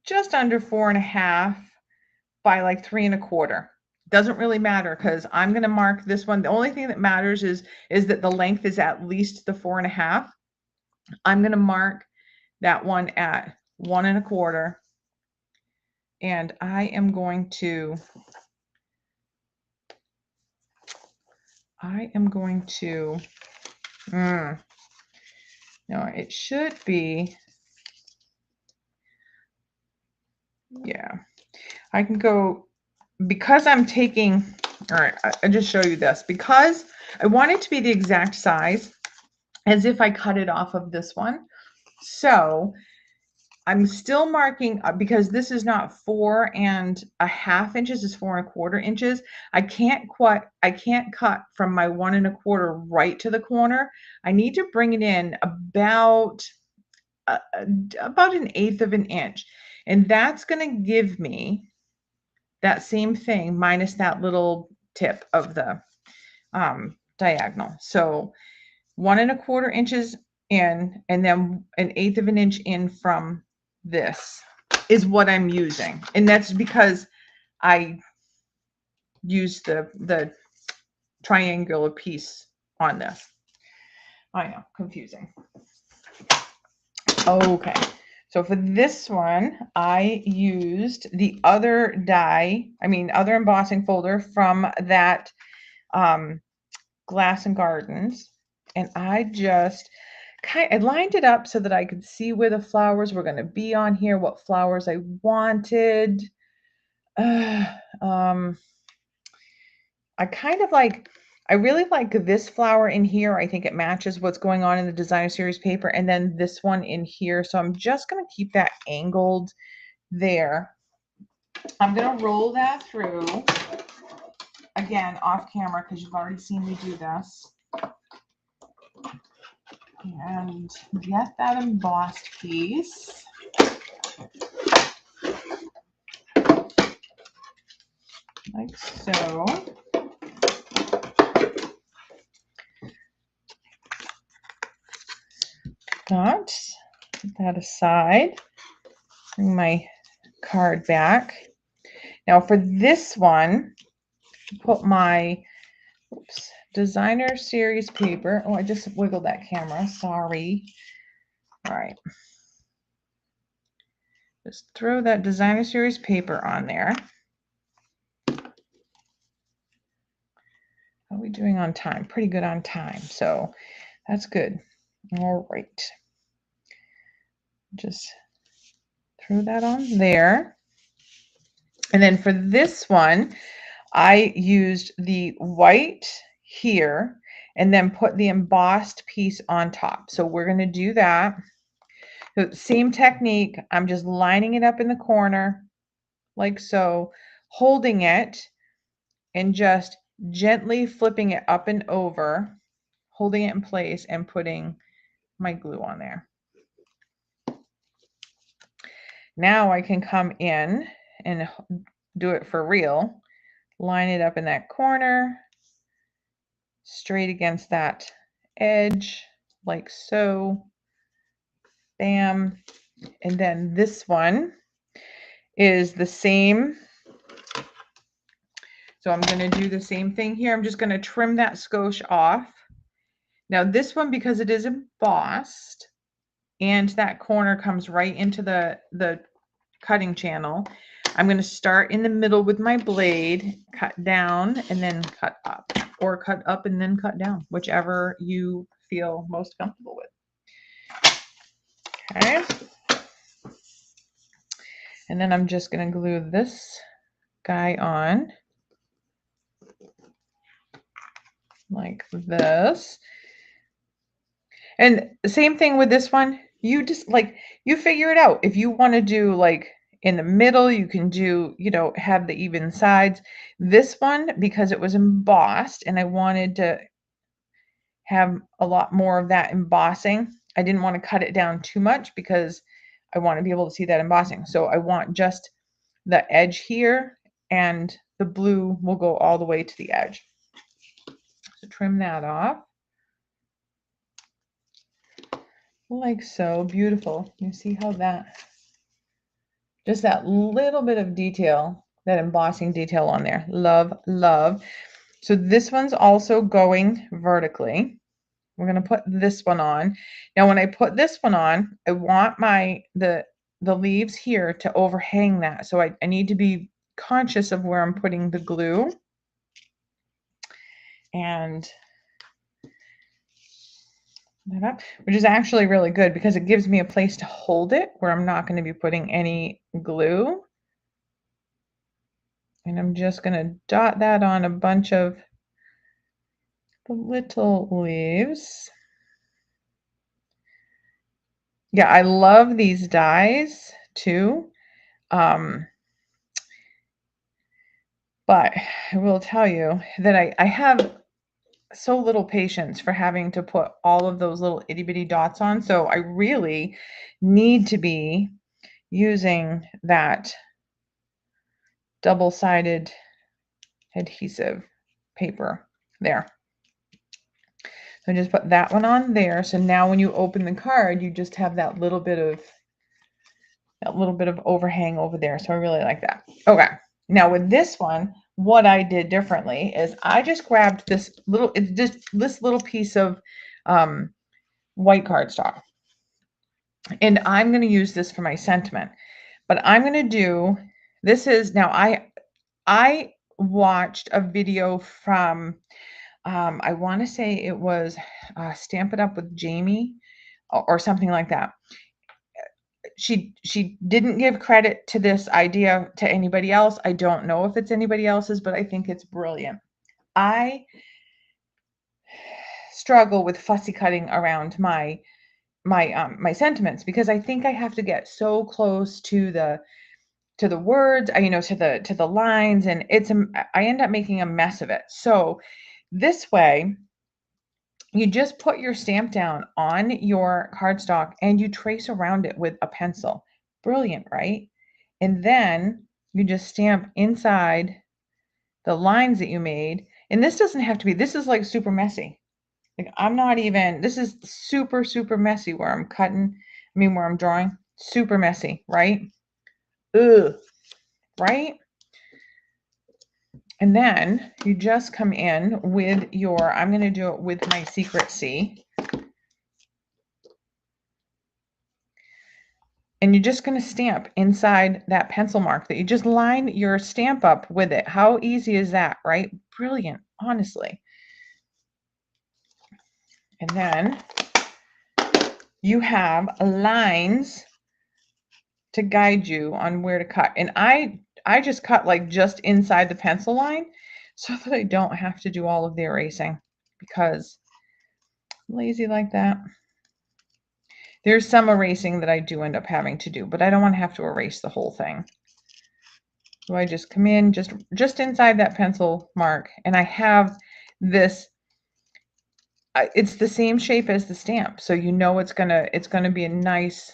just under 4.5 by like 3.25. Doesn't really matter because I'm going to mark this one. The only thing that matters is that the length is at least the 4.5. I'm going to mark that one at 1.25, and I am going to no, it should be, yeah, I can go, because I'm taking, all right, I just show you this, because I want it to be the exact size as if I cut it off of this one. So I'm still marking, because this is not 4.5 inches, it's 4.25 inches. I can't cut from my 1.25 right to the corner. I need to bring it in about 1/8 of an inch. And that's going to give me that same thing minus that little tip of the diagonal. So 1.25 inches in, and then 1/8 of an inch in from this is what I'm using. And that's because I used the triangular piece on this. I know, confusing. Okay, so for this one, I used the other other embossing folder from that Glass and Gardens, and I just I lined it up so that I could see where the flowers were going to be on here, what flowers I wanted. I really like this flower in here. I think it matches what's going on in the designer series paper, and then this one in here. So I'm just going to keep that angled there. I'm going to roll that through again off camera because you've already seen me do this. And get that embossed piece. Like so. Put that aside. Bring my card back. Now for this one, put my designer series paper. Oh, I just wiggled that camera. Sorry. All right. Just throw that designer series paper on there. How are we doing on time? Pretty good on time. So that's good. All right. Just throw that on there. And then for this one, I used the white here and then put the embossed piece on top. So we're going to do that. So same technique. I'm just lining it up in the corner like so, holding it and just gently flipping it up and over, holding it in place and putting my glue on there. Now I can come in and do it for real. Line it up in that corner, straight against that edge, like so. Bam. And then this one is the same. So I'm going to do the same thing here. I'm just going to trim that skosh off. Now this one, because it is embossed and that corner comes right into the cutting channel, I'm going to start in the middle with my blade, cut down and then cut up, or cut up and then cut down, whichever you feel most comfortable with. Okay. And then I'm just going to glue this guy on like this. And the same thing with this one. You just like, you figure it out. If you want to do like in the middle, you can do, you know, have the even sides. This one, because it was embossed and I wanted to have a lot more of that embossing, I didn't want to cut it down too much because I want to be able to see that embossing. So I want just the edge here, and the blue will go all the way to the edge. So trim that off. Like so. Beautiful. You see how that, just that little bit of detail, that embossing detail on there. Love, love. So this one's also going vertically. We're going to put this one on. Now, when I put this one on, I want the leaves here to overhang that. So I need to be conscious of where I'm putting the glue. And that up, which is actually really good because it gives me a place to hold it where I'm not going to be putting any glue. And I'm just going to dot that on a bunch of the little leaves. Yeah, I love these dies too. But I will tell you that I have so little patience for having to put all of those little itty bitty dots on. So I really need to be using that double-sided adhesive paper there. So just put that one on there. So now when you open the card, you just have that little bit of overhang over there. So I really like that. Okay. Now with this one, what I did differently is I just grabbed this little piece of white cardstock. And I'm going to use this for my sentiment. But I'm going to do, this is, now I watched a video from, I want to say it was Stamp It Up with Jamie or something like that. She didn't give credit to this idea to anybody else. I don't know if it's anybody else's, but I think it's brilliant. I struggle with fussy cutting around my sentiments because I think I have to get so close to the words, you know, to the lines, and I end up making a mess of it. So this way, you just put your stamp down on your cardstock and you trace around it with a pencil. Brilliant, right? And then you just stamp inside the lines that you made. And this doesn't have to be, this is like super messy. Like this is super, super messy where I'm cutting, where I'm drawing. Super messy, right? Ugh, right? And then you just come in with your, I'm going to do it with my Secret C. And you're just going to stamp inside that pencil mark that you just line your stamp up with it. How easy is that, right? Brilliant, honestly. And then you have lines to guide you on where to cut. And I just cut like just inside the pencil line so that I don't have to do all of the erasing because I'm lazy like that. There's some erasing that I do end up having to do, but I don't want to have to erase the whole thing. So I just come in just inside that pencil mark, and I have this, it's the same shape as the stamp. So you know it's gonna be a nice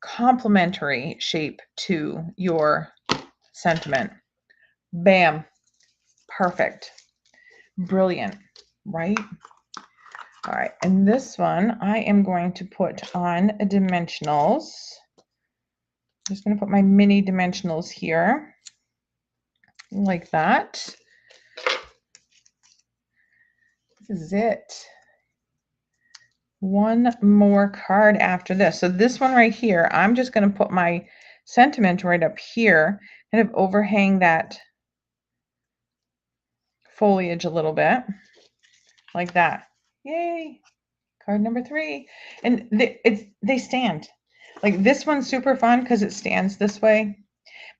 complementary shape to your sentiment. Bam. Perfect. Brilliant, right? All right, and this one I am going to put on dimensionals. I'm just going to put my mini dimensionals here, like that. This is it. One more card after this. So this one right here, I'm just going to put my sentiment right up here, kind of overhang that foliage a little bit, like that. Yay! Card number 3. And they stand. Like this one's super fun because it stands this way.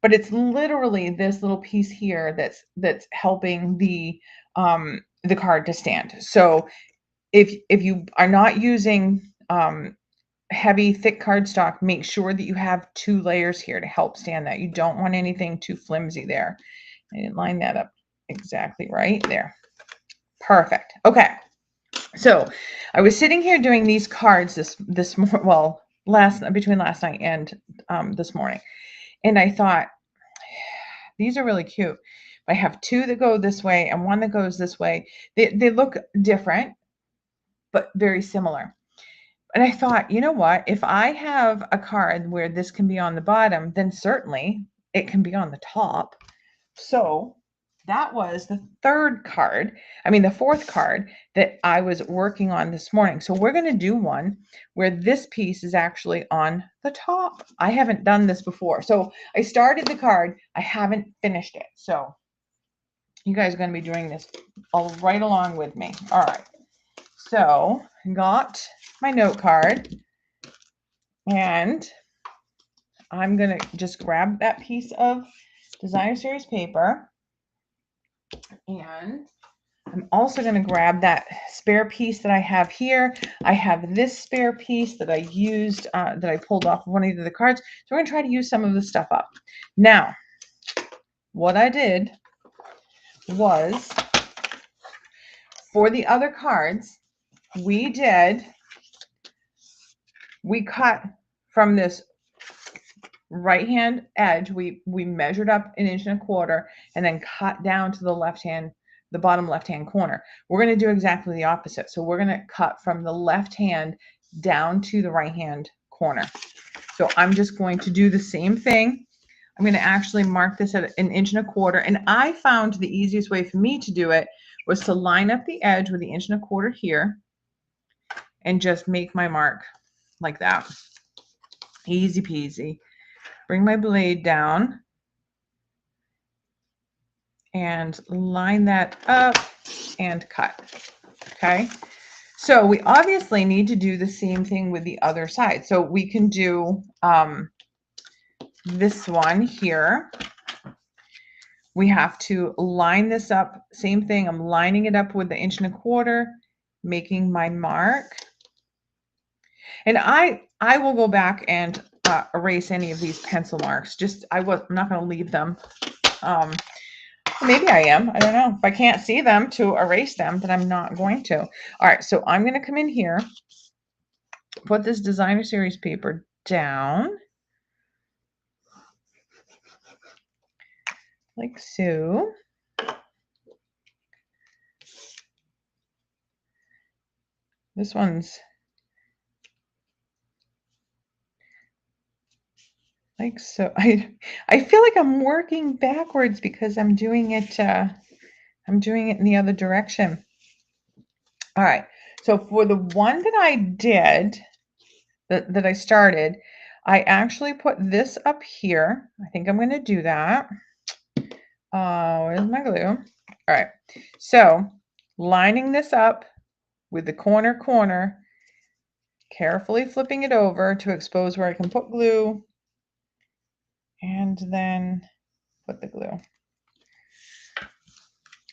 but it's literally this little piece here that's helping the card to stand. So if you are not using heavy, thick cardstock, make sure that you have 2 layers here to help stand that. You don't want anything too flimsy there. I didn't line that up exactly right there. Perfect. Okay. So I was sitting here doing these cards this morning, well, between last night and this morning, and I thought these are really cute. I have 2 that go this way and 1 that goes this way. They look different, but very similar. And I thought, you know what? If I have a card where this can be on the bottom, then certainly it can be on the top. So that was the 4th card that I was working on this morning. So we're going to do one where this piece is actually on the top. I haven't done this before. So I started the card. I haven't finished it. So you guys are going to be doing this all right along with me. All right. So got my note card, and I'm going to just grab that piece of designer series paper, and I'm also going to grab that spare piece that I have here. I have this spare piece that I used, that I pulled off of one of the other cards. So we're going to try to use some of this stuff up. Now, what I did was, for the other cards, we cut from this right hand edge, we measured up 1.25 inches and then cut down to the bottom left hand corner. We're going to do exactly the opposite. So we're going to cut from the left hand down to the right hand corner. So I'm just going to do the same thing. I'm going to actually mark this at 1.25 inches, and I found the easiest way for me to do it was to line up the edge with the 1.25 inches here and just make my mark like that. Easy peasy. Bring my blade down and line that up and cut. Okay. So we obviously need to do the same thing with the other side. So we can do this one here. We have to line this up. Same thing. I'm lining it up with the 1.25 inches, making my mark. And I will go back and erase any of these pencil marks. I'm not going to leave them. Maybe I am. I don't know. If I can't see them to erase them, then I'm not going to. All right. So I'm going to come in here, put this designer series paper down like so. This one's like so. I feel like I'm working backwards because I'm doing it in the other direction. All right. So for the one that I did, that I started, I actually put this up here. I think I'm going to do that. Where's my glue? All right. So lining this up with the corner, carefully flipping it over to expose where I can put glue, and then put the glue.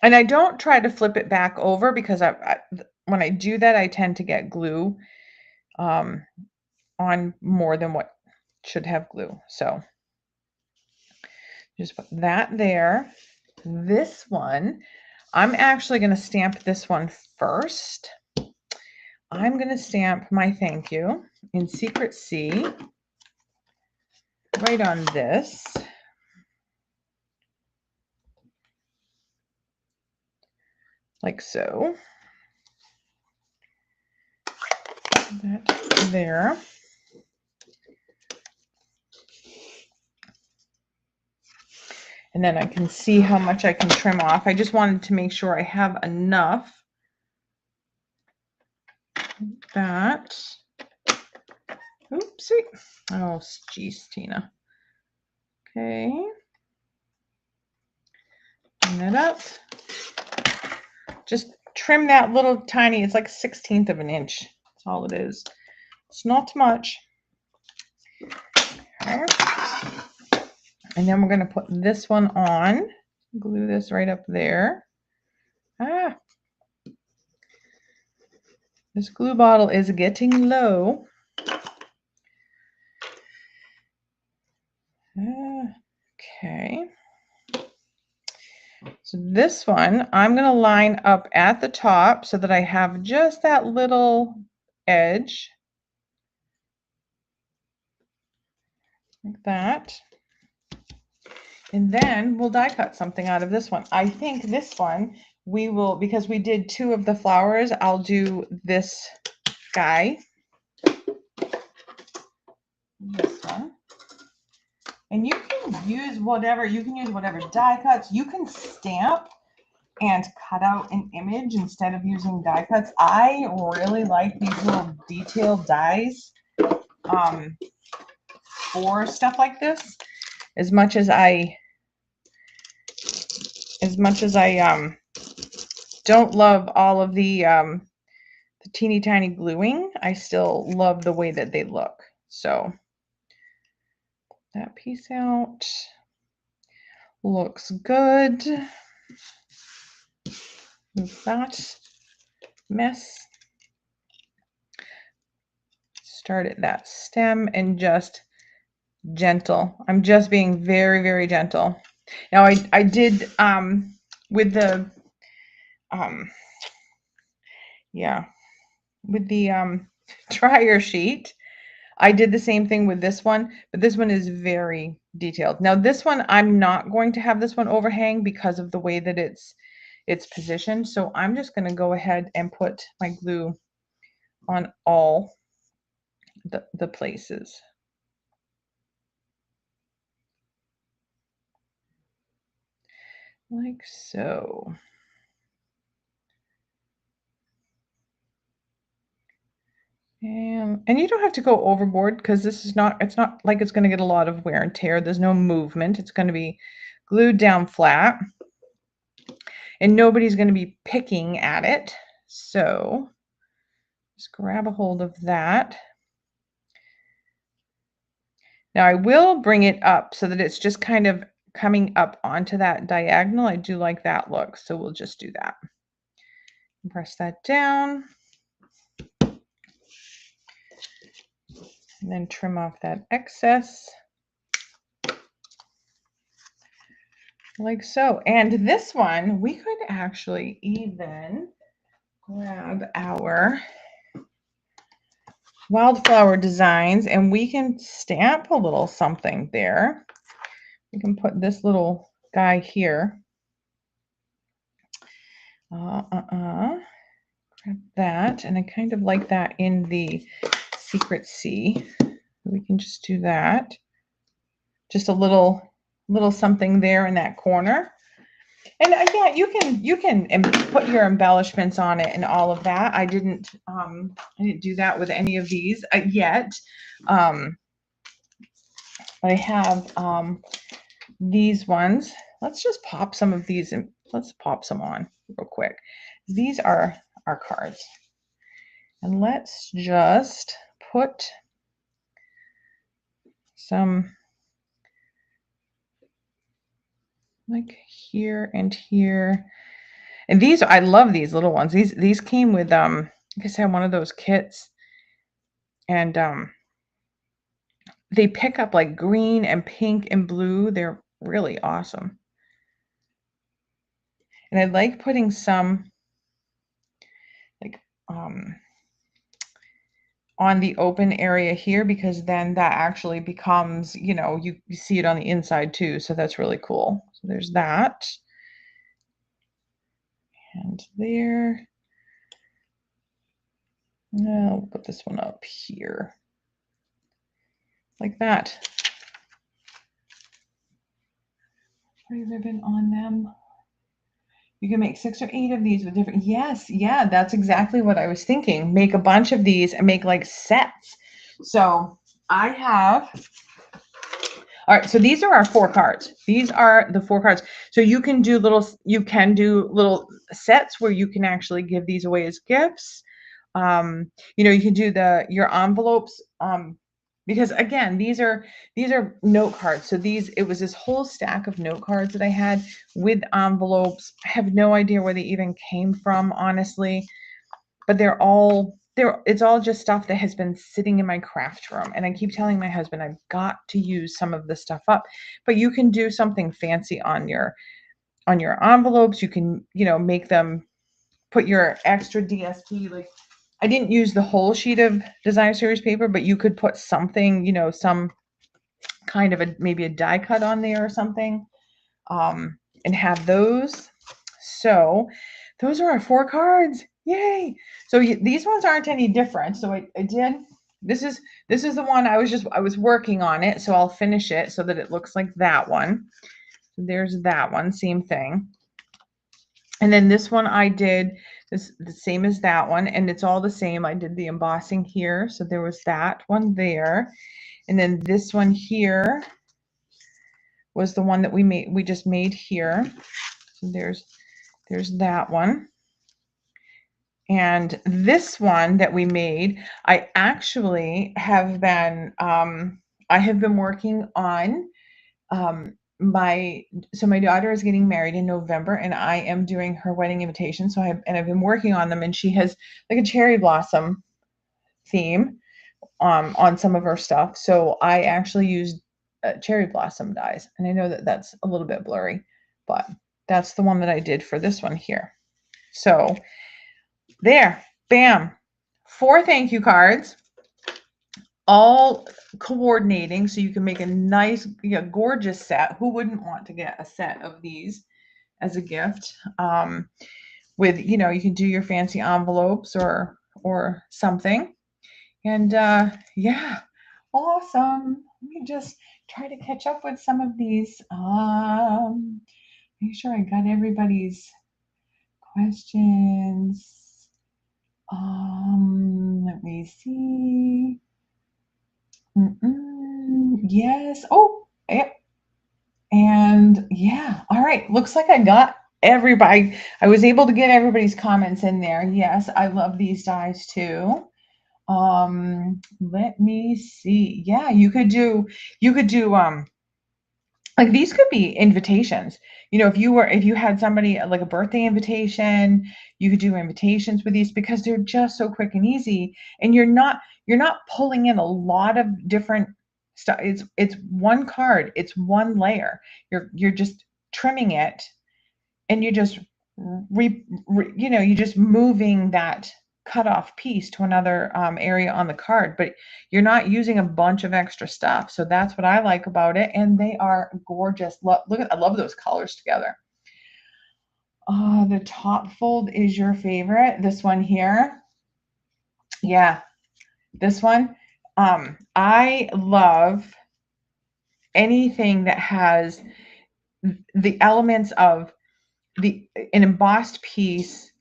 And I don't try to flip it back over because when I do that, I tend to get glue on more than what should have glue. So just put that there. This one, I'm actually going to stamp this one first. I'm going to stamp my thank you in Secret C right on this. Like so. That there. And then I can see how much I can trim off. I just wanted to make sure I have enough. That. Oopsie. Oh, geez, Tina. Okay. Bring that up. Just trim that little tiny, it's like 1/16 of an inch. That's all it is. It's not much. Okay. And then we're going to put this one on, glue this right up there. Ah, this glue bottle is getting low. Okay. So this one, I'm going to line up at the top so that I have just that little edge. Like that. And then we'll die cut something out of this one. I think this one we will, because we did 2 of the flowers, I'll do this guy. This one. And you can use whatever die cuts. You can stamp and cut out an image instead of using die cuts. I really like these little detailed dies for stuff like this. As much as I don't love all of the teeny tiny gluing, I still love the way that they look. So that piece out looks good. Move that mess. Start at that stem and just gentle. I'm just being very, very gentle. Now I did with the with the dryer sheet, I did the same thing with this one, but this one is very detailed. Now this one, I'm not going to have this one overhang because of the way that it's positioned. So I'm just going to go ahead and put my glue on all the places. Like so. And you don't have to go overboard because this is not, it's not like it's going to get a lot of wear and tear. There's no movement. It's going to be glued down flat. And nobody's going to be picking at it. So just grab a hold of that. Now I will bring it up so that it's just kind of coming up onto that diagonal. I do like that look. So we'll just do that. Press that down. And then trim off that excess. Like so. And this one, we could actually even grab our wildflower designs and we can stamp a little something there. We can put this little guy here. Grab that. And I kind of like that in the Secret C. We can just do that. Just a little something there in that corner. And yeah, you can put your embellishments on it and all of that. I didn't do that with any of these yet. But I have these ones. Let's just pop some of these and let's pop some on real quick. These are our cards. And let's just put some like here and here. And these, I love these little ones. These came with I guess I had one of those kits. And they pick up like green and pink and blue. They're really awesome. And I like putting some like on the open area here, because then that actually becomes, you know, you see it on the inside too. So that's really cool. So there's that. And there. Now we'll put this one up here. Like that. Pretty ribbon on them. You can make 6 or 8 of these with different, yes, yeah, that's exactly what I was thinking. Make a bunch of these and make like sets. So I have, all right, so these are our 4 cards. These are the 4 cards. So you can do little sets where you can actually give these away as gifts. You know, you can do your envelopes because again, these are note cards. So it was this whole stack of note cards that I had with envelopes. I have no idea where they even came from, honestly, but it's all just stuff that has been sitting in my craft room. And I keep telling my husband, I've got to use some of this stuff up. But you can do something fancy on your envelopes. You can, make them, put your extra DSP, like I didn't use the whole sheet of designer series paper, but you could put something, some kind of maybe a die cut on there or something, and have those. So those are our 4 cards. Yay. So these ones aren't any different. So I did, this is the one I was working on it. So I'll finish it so that it looks like that one. So there's that one, same thing. And then this one I did the same as that one, and it's all the same. I did the embossing here. So there was that one there. And then this one here was the one that we just made here. So there's that one. And this one that we made, I actually have been I have been working on my daughter is getting married in November, and I am doing her wedding invitation. So I've been working on them, and she has like a cherry blossom theme on some of her stuff. So I actually used cherry blossom dies, and I know that that's a little bit blurry, but that's the one that I did for this one here. So there, bam, 4 thank you cards, all coordinating so you can make a nice, gorgeous set. Who wouldn't want to get a set of these as a gift? With, you can do your fancy envelopes or something. And yeah, awesome. Let me just try to catch up with some of these. Make sure I got everybody's questions. Let me see. Yes. Oh, yep. And yeah. All right. Looks like I got everybody. I was able to get everybody's comments in there. Yes, I love these dies too. Let me see. Yeah, you could do like these could be invitations. If you had somebody like a birthday invitation, you could do invitations with these because they're just so quick and easy, and you're not pulling in a lot of different stuff. It's one card, it's one layer. You're just trimming it, and you just you're just moving that cutoff piece to another area on the card, but you're not using a bunch of extra stuff. So that's what I like about it, and they are gorgeous. Look at, I love those colors together. The top fold is your favorite. This one here, yeah, this one. I love anything that has the elements of an embossed piece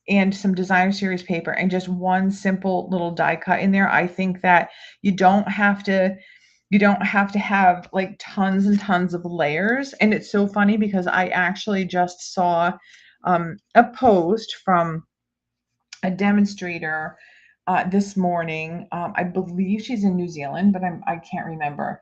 and some designer series paper and just one simple little die cut in there. I think that you don't have to have like tons and tons of layers. And it's so funny because I actually just saw a post from a demonstrator this morning. I believe she's in New Zealand, but I can't remember.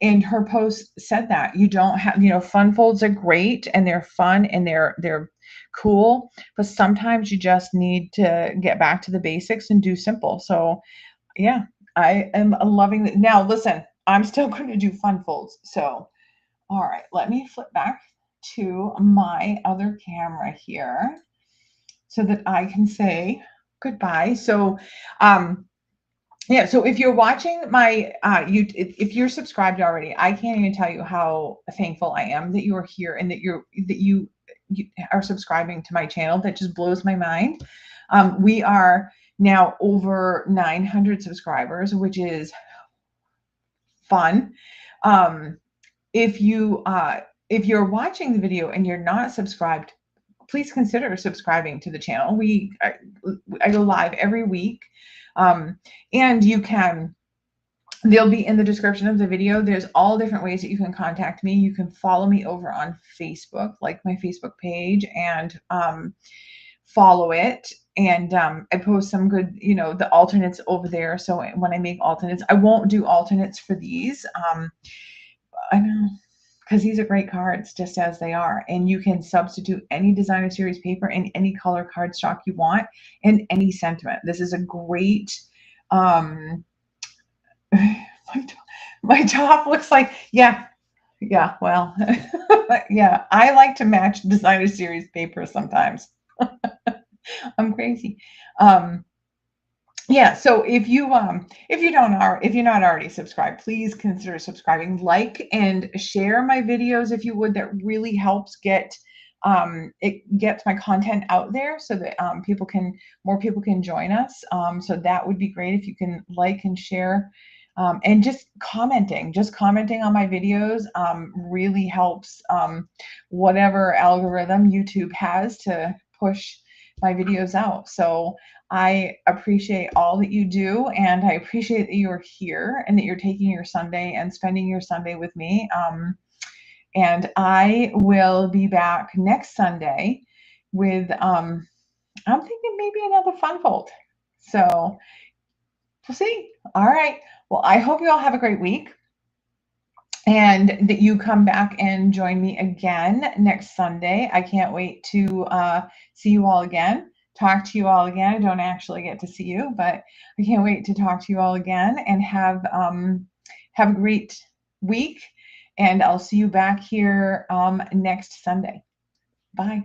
And her post said that you don't have, fun folds are great and they're fun and they're cool, but sometimes you just need to get back to the basics and do simple. So yeah, I am loving it. Now listen, I'm still going to do fun folds. So, all right, let me flip back to my other camera here so that I can say goodbye. So, yeah, so if you're watching my, if you're subscribed already, I can't even tell you how thankful I am that you are here and that you are subscribing to my channel. That just blows my mind. We are now over 900 subscribers, which is fun. If you're watching the video and you're not subscribed, please consider subscribing to the channel. I go live every week. And they'll be in the description of the video. There's all different ways that you can contact me. You can follow me over on Facebook, like my Facebook page, and follow it. And I post some good, you know, the alternates over there. So when I make alternates, I won't do alternates for these. I know, because these are great cards just as they are. And you can substitute any designer series paper in any color cardstock you want and any sentiment. This is a great, my top looks like, yeah, well, yeah, I like to match designer series paper sometimes. I'm crazy. Yeah, so if you're not already subscribed, please consider subscribing, like and share my videos if you would. That really helps get it gets my content out there so that more people can join us. So that would be great if you can like and share. And just commenting on my videos really helps whatever algorithm YouTube has to push my videos out. So I appreciate all that you do, and I appreciate that you're here and that you're taking your Sunday and spending your Sunday with me. And I will be back next Sunday with, I'm thinking maybe another fun fold. So we'll see. All right. Well, I hope you all have a great week and that you come back and join me again next Sunday. I can't wait to see you all again. Talk to you all again. I don't actually get to see you, but I can't wait to talk to you all again and have a great week. And I'll see you back here next Sunday. Bye.